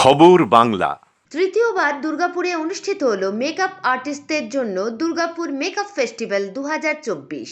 খবর বাংলা। তৃতীয়বার দুর্গাপুরে অনুষ্ঠিত হলো মেকআপ আর্টিস্টদের জন্য দুর্গাপুর মেকআপ ফেস্টিভ্যাল 2024।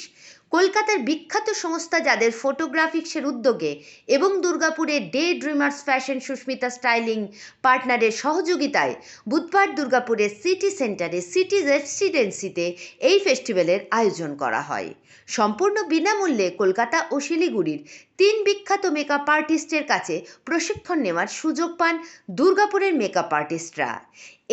কলকাতার বিখ্যাত সংস্থা যাদের ফটোগ্রাফিক্সের উদ্যোগে এবং দুর্গাপুরের day dreamers fashion Sushmita styling পার্টনারের সহযোগিতায় বুধবার দুর্গাপুরের সিটি সেন্টারে সিটি রেসিডেন্সিতে এই ফেস্টিভ্যালের আয়োজন করা হয়। সম্পূর্ণ বিনামূল্যে কলকাতা ও শিলিগুড়ির 3 বিখ্যাত মেকআপ আর্টিস্টের কাছে প্রশিক্ষণ নেওয়ার সুযোগ পান দুর্গাপুরের মেকআপ আর্টিস্টরা।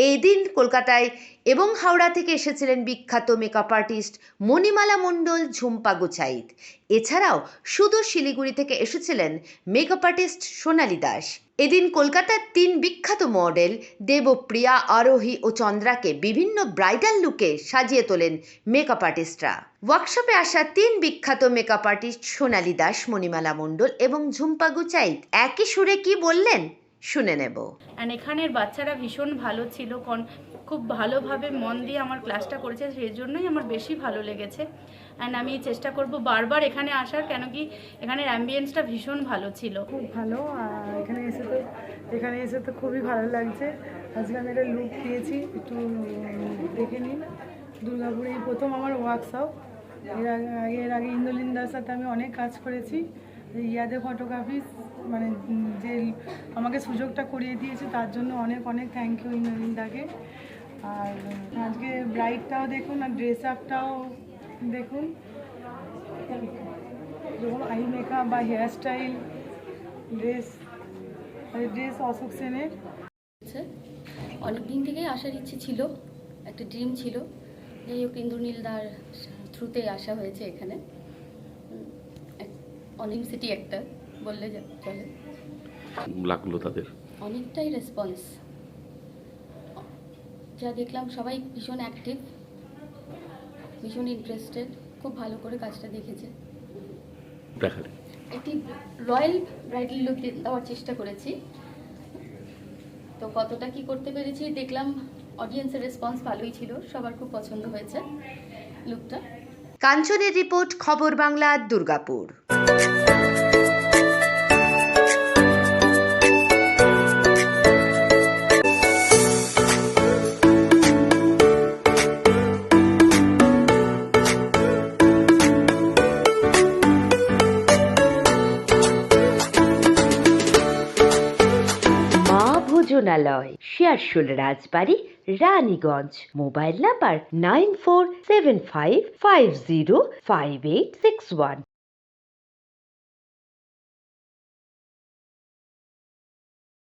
এই দিন কলকাতায় এবং হাওড়া থেকে এসেছিলেন বিখ্যাত মেকআপ আর্টিস্ট মণিমালা মণ্ডল, ঝুম্পা গুছাইত। এছাড়াও সুদূর শিলিগুড়ি থেকে এসেছিলেন মেকআপ আর্টিস্ট সোনালী দাস। এদিন কলকাতার 3 বিখ্যাত মডেল দেবপ্রিয়া, আরোহী ও চন্দ্রাকে বিভিন্ন ব্রাইডাল লুকে সাজিয়ে তোলেন মেকআপ আর্টিস্টরা। ওয়ার্কশপে আসা 3 বিখ্যাত মেকআপ আর্টিস্ট সোনালী দাস, মণিমালা মণ্ডল এবং ঝুম্পা গুছাইত একই সুরে কি বললেন শুনে নেব। এখানের বাচ্চারা ভীষণ ভালো ছিল, খুব ভালোভাবে মন দিয়ে আমার ক্লাসটা করেছে, সেই জন্যই আমার বেশি ভালো লেগেছে। অ্যান্ড আমি চেষ্টা করব বারবার এখানে আসার, কেন কি এখানের অ্যাম্বিয়েন্সটা ভীষণ ভালো ছিল। খুব ভালো। এখানে এসে তো খুবই ভালো লাগছে। আজকে আমি একটা লুক দিয়েছি, একটু দেখে নিন। দুর্গাপুরে এই প্রথম আমার ওয়ার্কশপ। এর আগে ইন্দ্রলিন্দার সাথে আমি অনেক কাজ করেছি। ইয়াদের ফটোগ্রাফিস মানে যে আমাকে সুযোগটা করিয়ে দিয়েছে তার জন্য অনেক অনেক থ্যাংক ইউ ইন্দ্রলিন্দাকে। আর আজকে ব্রাইডটাও দেখুন আর ড্রেস আপটাও দেখুন, যেমন আই মেকআপ বা হেয়ার স্টাইল, ড্রেস অশোক সেনের। অনেক দিন থেকেই আসার ইচ্ছে ছিল, একটা ড্রিম ছিল। যাই হোক ইন্দ্রনীলদার থ্রুতে আসা হয়েছে এখানে। অনিম সিটি একটা বললে চলে। লাগলো তাদের অনেকটাই রেসপন্স, যা দেখলাম সবাই ভীষণ অ্যাক্টিভ, ভীষণ ইন্টারেস্টেড, খুব ভালো করে কাজটা দেখেছে। দেখালে একটি রয়্যাল ব্রাইডাল লুক দেওয়ার চেষ্টা করেছি, তো কতটা কি করতে পেরেছি দেখলাম। অডিয়েন্সের রেসপন্স ভালোই ছিল, সবার খুব পছন্দ হয়েছে লুকটা। কাঞ্চনের রিপোর্ট, খবর বাংলা, দুর্গাপুর। ভোজনালয়, শেয়ারশোল রাজবাড়ি, রানীগঞ্জ। Mobile number 9475505861।